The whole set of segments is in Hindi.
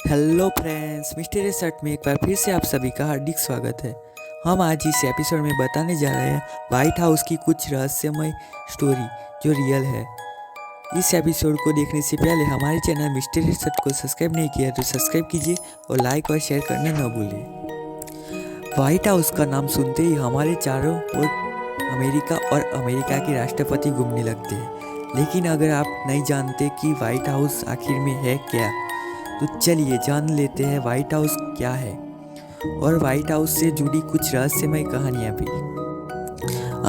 हेलो फ्रेंड्स, मिस्टर सर्ट में एक बार फिर से आप सभी का हार्दिक स्वागत है। हम आज इस एपिसोड में बताने जा रहे हैं व्हाइट हाउस की कुछ रहस्यमय स्टोरी जो रियल है। इस एपिसोड को देखने से पहले हमारे चैनल मिस्टर सर्ट को सब्सक्राइब नहीं किया तो सब्सक्राइब कीजिए और लाइक और शेयर करने न भूलें। व्हाइट हाउस का नाम सुनते ही हमारे चारों ओर अमेरिका और अमेरिका के राष्ट्रपति घूमने लगते हैं। लेकिन अगर आप नहीं जानते कि व्हाइट हाउस आखिर में है क्या, तो चलिए जान लेते हैं व्हाइट हाउस क्या है और व्हाइट हाउस से जुड़ी कुछ रहस्यमय कहानियां भी।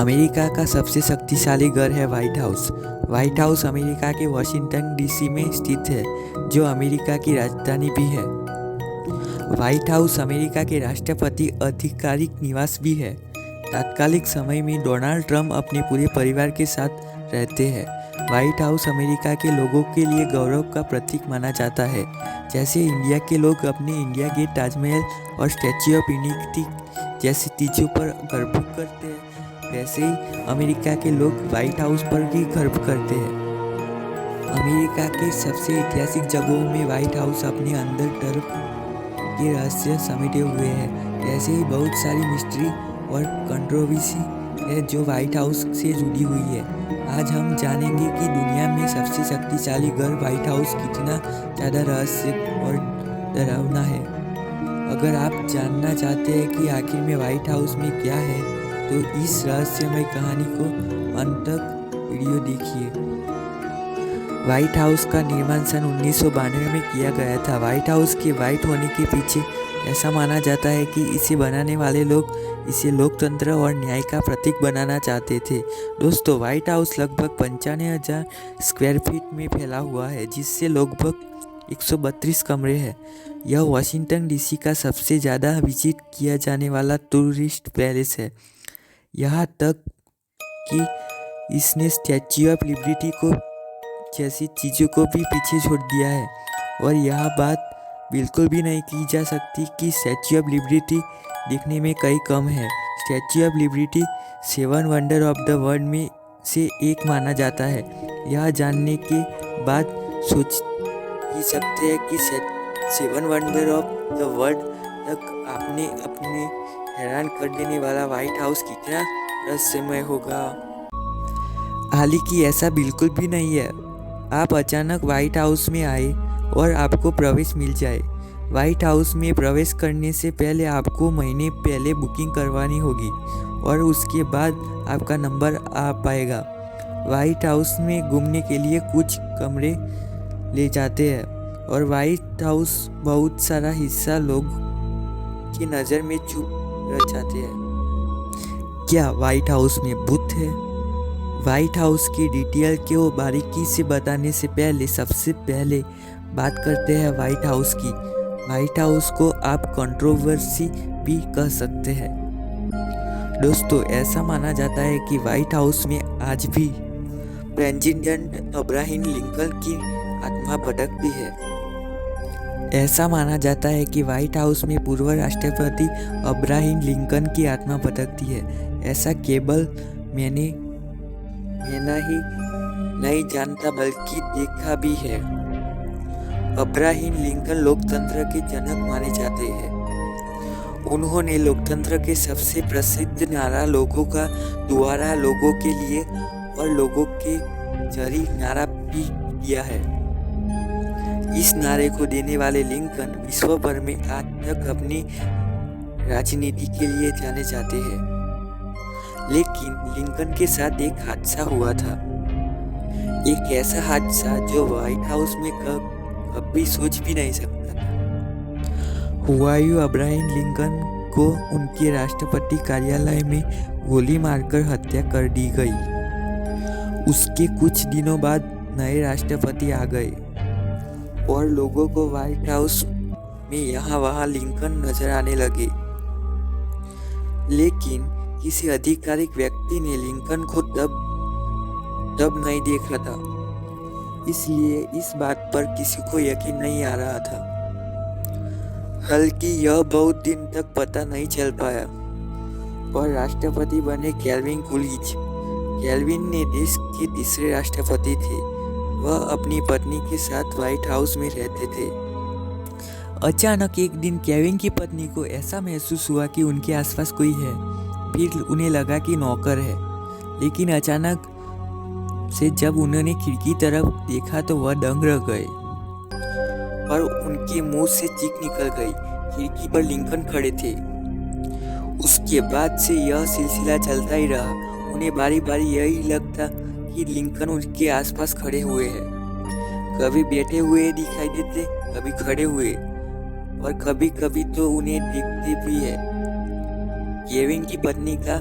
अमेरिका का सबसे शक्तिशाली घर है white house. White house America के वॉशिंगटन डीसी में स्थित है, जो अमेरिका की राजधानी भी है। व्हाइट हाउस अमेरिका के राष्ट्रपति आधिकारिक निवास भी है। तात्कालिक समय में डोनाल्ड ट्रंप अपने पूरे परिवार के साथ रहते हैं। व्हाइट हाउस अमेरिका के लोगों के लिए गौरव का प्रतीक माना जाता है। जैसे इंडिया के लोग अपने इंडिया गेट, ताजमहल और स्टैच्यू ऑफ यूनिटी जैसी चीज़ों पर गर्व करते हैं, वैसे ही अमेरिका के लोग व्हाइट हाउस पर भी गर्व करते हैं। अमेरिका के सबसे ऐतिहासिक जगहों में व्हाइट हाउस अपने अंदर डर के रहस्य समेटे हुए हैं। ऐसे ही बहुत सारी मिस्ट्री और कंट्रोवर्सी है जो व्हाइट हाउस से जुड़ी हुई है। आज हम जानेंगे कि दुनिया में सबसे शक्तिशाली घर व्हाइट हाउस कितना ज़्यादा रहस्य और डरावना है। अगर आप जानना चाहते हैं कि आखिर में व्हाइट हाउस में क्या है, तो इस रहस्यमय कहानी को अंत तक वीडियो देखिए। व्हाइट हाउस का निर्माण सन 1992 में किया गया था। व्हाइट हाउस के व्हाइट होने के पीछे ऐसा माना जाता है कि इसे बनाने वाले लोग इसे लोकतंत्र और न्याय का प्रतीक बनाना चाहते थे। दोस्तों, व्हाइट हाउस लगभग 95,000 स्क्वायर फीट में फैला हुआ है, जिससे लगभग 132 कमरे हैं। यह वॉशिंगटन डीसी का सबसे ज़्यादा विजिट किया जाने वाला टूरिस्ट पैलेस है। यहाँ तक कि इसने स्टैच्यू ऑफ लिबर्टी को जैसी चीज़ों को भी पीछे छोड़ दिया है। और यह बात बिल्कुल भी नहीं की जा सकती कि स्टैच्यू ऑफ लिबर्टी दिखने में कई कम है। Statue of liberty 7 wonder of the world में से एक माना जाता है। यह जानने के बाद सोच ही सकते हैं कि 7 वंडर ऑफ द वर्ल्ड तक आपने अपने हैरान कर देने वाला व्हाइट हाउस कितना रहस्यमय होगा। हालांकि ऐसा बिल्कुल भी नहीं है। आप अचानक व्हाइट हाउस में आए और आपको प्रवेश मिल जाए। व्हाइट हाउस में प्रवेश करने से पहले आपको महीने पहले बुकिंग करवानी होगी और उसके बाद आपका नंबर आ पाएगा। व्हाइट हाउस में घूमने के लिए कुछ कमरे ले जाते हैं और व्हाइट हाउस बहुत सारा हिस्सा लोग की नज़र में चुप रह जाते हैं। क्या व्हाइट हाउस में भूत है? व्हाइट हाउस की डिटेल को बारीकी से बताने से पहले सबसे पहले बात करते हैं व्हाइट हाउस की। व्हाइट हाउस को आप कंट्रोवर्सी भी कह सकते हैं। दोस्तों, ऐसा माना जाता है कि व्हाइट हाउस में आज भी प्रेसिडेंट अब्राहम लिंकन की आत्मा भटकती है। ऐसा माना जाता है कि व्हाइट हाउस में पूर्व राष्ट्रपति अब्राहम लिंकन की आत्मा भटकती है। ऐसा केवल मैंने ही नहीं जानता बल्कि देखा भी है। अब्राहम लिंकन लोकतंत्र के जनक माने जाते हैं। उन्होंने लोकतंत्र के सबसे प्रसिद्ध नारा लोगों का द्वारा लोगों के लिए और लोगों के जरिए नारा भी दिया है। इस नारे को देने वाले लिंकन विश्व भर में आज तक अपनी राजनीति के लिए जाने जाते हैं। लेकिन लिंकन के साथ एक हादसा हुआ था, एक ऐसा हादसा जो व्हाइट हाउस में कभी सोच भी नहीं सकता था। हुआ यूं, अब्राहम लिंकन को उनके राष्ट्रपति कार्यालय में गोली मारकर हत्या कर दी गई। उसके कुछ दिनों बाद नए राष्ट्रपति आ गए और लोगों को व्हाइट हाउस में यहाँ वहाँ लिंकन नजर आने लगे। लेकिन किसी आधिकारिक व्यक्ति ने लिंकन को तब नहीं देखा था, इसलिए इस बात पर किसी को यकीन नहीं आ रहा था। हालांकि यह बहुत दिन तक पता नहीं चल पाया और राष्ट्रपति बने कैल्विन कूलिज। कैल्विन ने देश के तीसरे राष्ट्रपति थे। वह अपनी पत्नी के साथ व्हाइट हाउस में रहते थे। अचानक एक दिन केविन की पत्नी को ऐसा महसूस हुआ कि उनके आसपास कोई है। फिर उन्हें लगा कि नौकर है, लेकिन अचानक से जब उन्होंने खिड़की तरफ देखा तो वह दंग रह गए और उनके मुंह से चीख निकल गई। खिड़की पर लिंकन खड़े थे। उसके बाद से यह सिलसिला चलता ही रहा। उन्हें बारी बारी यही लगता कि लिंकन उनके आसपास खड़े हुए हैं। कभी बैठे हुए दिखाई देते, कभी खड़े हुए, और कभी कभी तो उन्हें देखते भी है। केविन की पत्नी का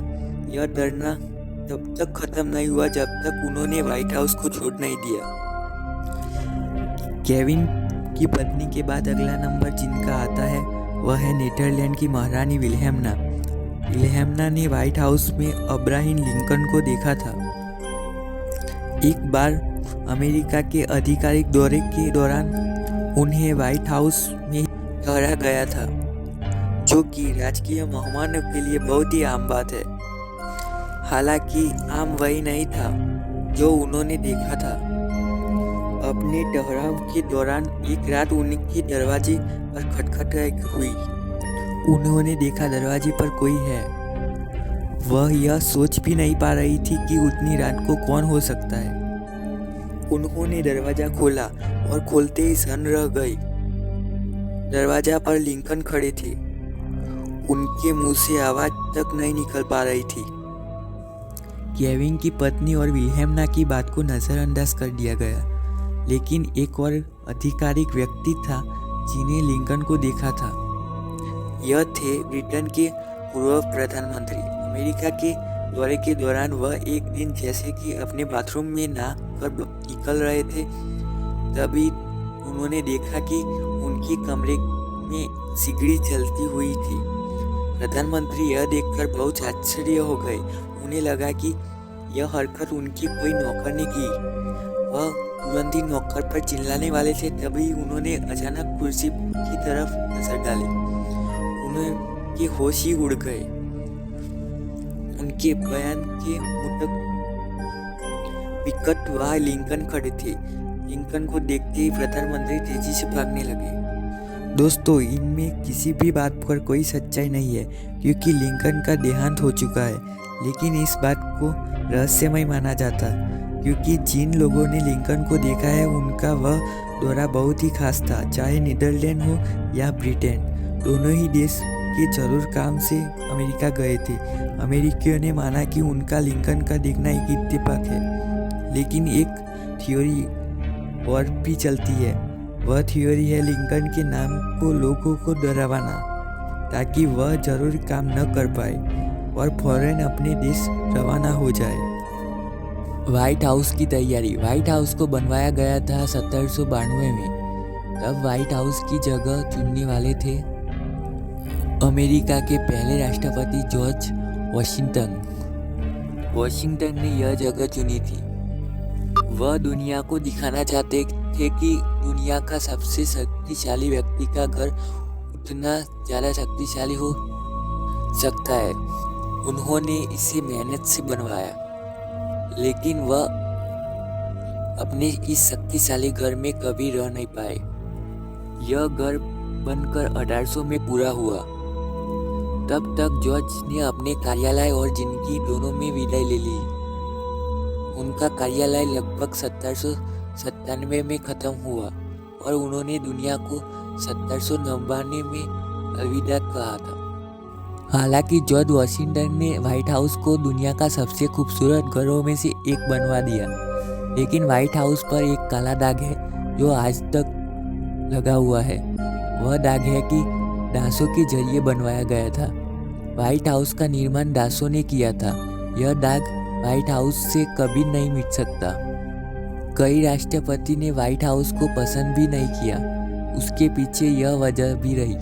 यह डरना तब तक खत्म नहीं हुआ जब तक उन्होंने व्हाइट हाउस को छोड़ नहीं दिया। केविन की पत्नी के बाद अगला नंबर जिनका आता है वह है नीदरलैंड की महारानी विल्हेम्ना। विल्हेम्ना ने व्हाइट हाउस में अब्राहम लिंकन को देखा था। एक बार अमेरिका के आधिकारिक दौरे के दौरान उन्हें व्हाइट हाउस में ठहरा गया था, जो कि राजकीय मेहमानों के लिए बहुत ही आम बात है। हालांकि आम वही नहीं था जो उन्होंने देखा था। अपने ठहराव के दौरान एक रात उनके दरवाजे पर खटखटाई हुई। उन्होंने देखा दरवाजे पर कोई है। वह यह सोच भी नहीं पा रही थी कि उतनी रात को कौन हो सकता है। उन्होंने दरवाजा खोला और खोलते ही सन रह गई। दरवाजा पर लिंकन खड़े थे। उनके मुंह से आवाज तक नहीं निकल पा रही थी। केविन की पत्नी और विल्हेम्ना की बात को नजरअंदाज कर दिया गया, लेकिन एक और आधिकारिक व्यक्ति था जिन्हें लिंकन को देखा था। यह थे ब्रिटेन के पूर्व प्रधानमंत्री। अमेरिका के दौरे के दौरान वह एक दिन जैसे कि अपने बाथरूम में नहा कर निकल रहे थे, तभी उन्होंने देखा कि उनके कमरे में सिगड़ी जलती हुई थी। प्रधानमंत्री यह देखकर बहुत आश्चर्य हो गए। उन्हें लगा कि यह हरकत उनकी कोई नौकर ने की। वह तुरंत ही नौकर पर चिल्लाने वाले थे, तभी उन्होंने अचानक कुर्सी की तरफ नजर डाली। उनके होश ही उड़ गए। उनके बयान के मुताबिक विकट वहां लिंकन खड़े थे। लिंकन को देखते ही प्रधानमंत्री तेजी से भागने लगे। दोस्तों, इनमें किसी भी बात पर कोई सच्चाई नहीं है, क्योंकि लिंकन का देहांत हो चुका है। लेकिन इस बात को रहस्यमय माना जाता, क्योंकि जिन लोगों ने लिंकन को देखा है उनका वह दौरा बहुत ही खास था। चाहे नीदरलैंड हो या ब्रिटेन, दोनों ही देश के जरूर काम से अमेरिका गए थे। अमेरिकियों ने माना कि उनका लिंकन का देखना एक इत्तेफाक है, लेकिन एक थ्योरी और भी चलती है। वह थ्योरी है लिंकन के नाम को लोगों को डरावाना, ताकि वह जरूर काम न कर पाए और फौरन अपने देश रवाना हो जाए। व्हाइट हाउस की तैयारी। व्हाइट हाउस को बनवाया गया था 1792 में। तब व्हाइट हाउस की जगह चुनने वाले थे अमेरिका के पहले राष्ट्रपति जॉर्ज वॉशिंगटन। वॉशिंगटन ने यह जगह चुनी थी। वह दुनिया को दिखाना चाहते थे कि दुनिया का सबसे शक्तिशाली व्यक्ति का घर उतना ज़्यादा शक्तिशाली हो सकता है। उन्होंने इसे मेहनत से बनवाया, लेकिन वह अपने इस शक्तिशाली घर में कभी रह नहीं पाए। यह घर बनकर 1800 में पूरा हुआ। तब तक जॉर्ज ने अपने कार्यालय और जिंदगी दोनों में विदाई ले ली। उनका कार्यालय लगभग 1797 में खत्म हुआ और उन्होंने दुनिया को 1799 में अलविदा कहा था। हालांकि जॉर्ज वॉशिंगटन ने व्हाइट हाउस को दुनिया का सबसे खूबसूरत घरों में से एक बनवा दिया, लेकिन व्हाइट हाउस पर एक काला दाग है जो आज तक लगा हुआ है। वह दाग है कि दासों के जरिए बनवाया गया था। व्हाइट हाउस का निर्माण दासों ने किया था। यह दाग व्हाइट हाउस से कभी नहीं मिट सकता। कई राष्ट्रपति ने व्हाइट हाउस को पसंद भी नहीं किया। उसके पीछे यह वजह भी रही।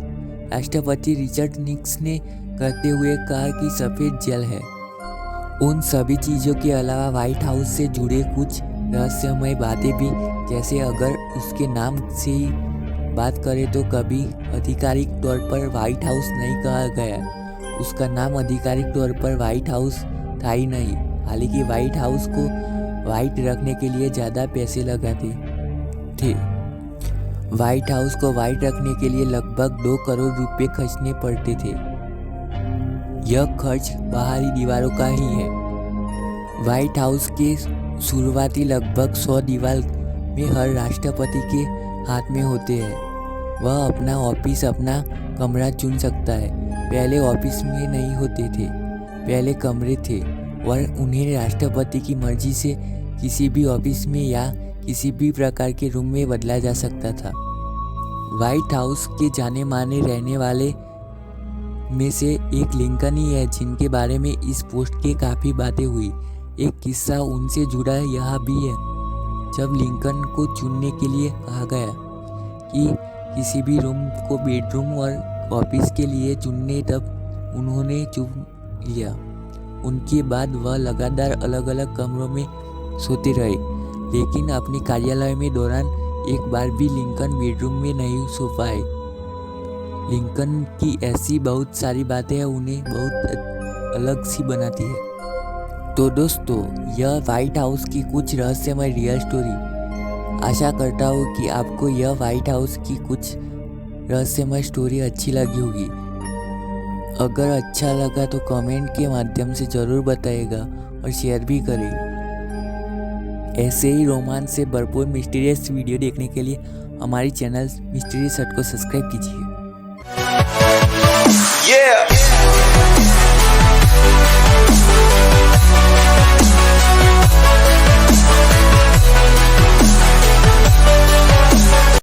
राष्ट्रपति रिचर्ड निक्सन ने करते हुए कहा कि सफ़ेद जेल है। उन सभी चीज़ों के अलावा व्हाइट हाउस से जुड़े कुछ रहस्यमय बातें भी, जैसे अगर उसके नाम से ही बात करें तो कभी आधिकारिक तौर पर व्हाइट हाउस नहीं कहा गया। उसका नाम आधिकारिक तौर पर व्हाइट हाउस था ही नहीं। हालांकि व्हाइट हाउस को व्हाइट रखने के लिए ज़्यादा पैसे लगाते थे। व्हाइट हाउस को व्हाइट रखने के लिए लगभग 2 करोड़ रुपए खर्चने पड़ते थे। यह खर्च बाहरी दीवारों का ही है। व्हाइट हाउस के शुरुआती लगभग 100 दीवार में हर राष्ट्रपति के हाथ में होते हैं। वह अपना ऑफिस, अपना कमरा चुन सकता है। पहले ऑफिस में नहीं होते थे, पहले कमरे थे और उन्हें राष्ट्रपति की मर्जी से किसी भी ऑफिस में या किसी भी प्रकार के रूम में बदला जा सकता था। व्हाइट हाउस के जाने माने रहने वाले में से एक लिंकन ही है, जिनके बारे में इस पोस्ट के काफ़ी बातें हुई। एक किस्सा उनसे जुड़ा यह भी है। जब लिंकन को चुनने के लिए कहा गया कि किसी भी रूम को बेडरूम और ऑफिस के लिए चुनने, तब उन्होंने चुन लिया। उनके बाद वह लगातार अलग अलग कमरों में सोते रहे, लेकिन अपने कार्यालय में दौरान एक बार भी लिंकन बेडरूम में नहीं सो पाए। लिंकन की ऐसी बहुत सारी बातें हैं, उन्हें बहुत अलग सी बनाती है। तो दोस्तों, यह व्हाइट हाउस की कुछ रहस्यमय रियल स्टोरी। आशा करता हूँ कि आपको यह व्हाइट हाउस की कुछ रहस्यमय स्टोरी अच्छी लगी होगी। अगर अच्छा लगा तो कमेंट के माध्यम से ज़रूर बताइएगा और शेयर भी करें। ऐसे ही रोमांच से भरपूर मिस्टीरियस वीडियो देखने के लिए हमारी चैनल मिस्टीरियस हट को सब्सक्राइब कीजिए।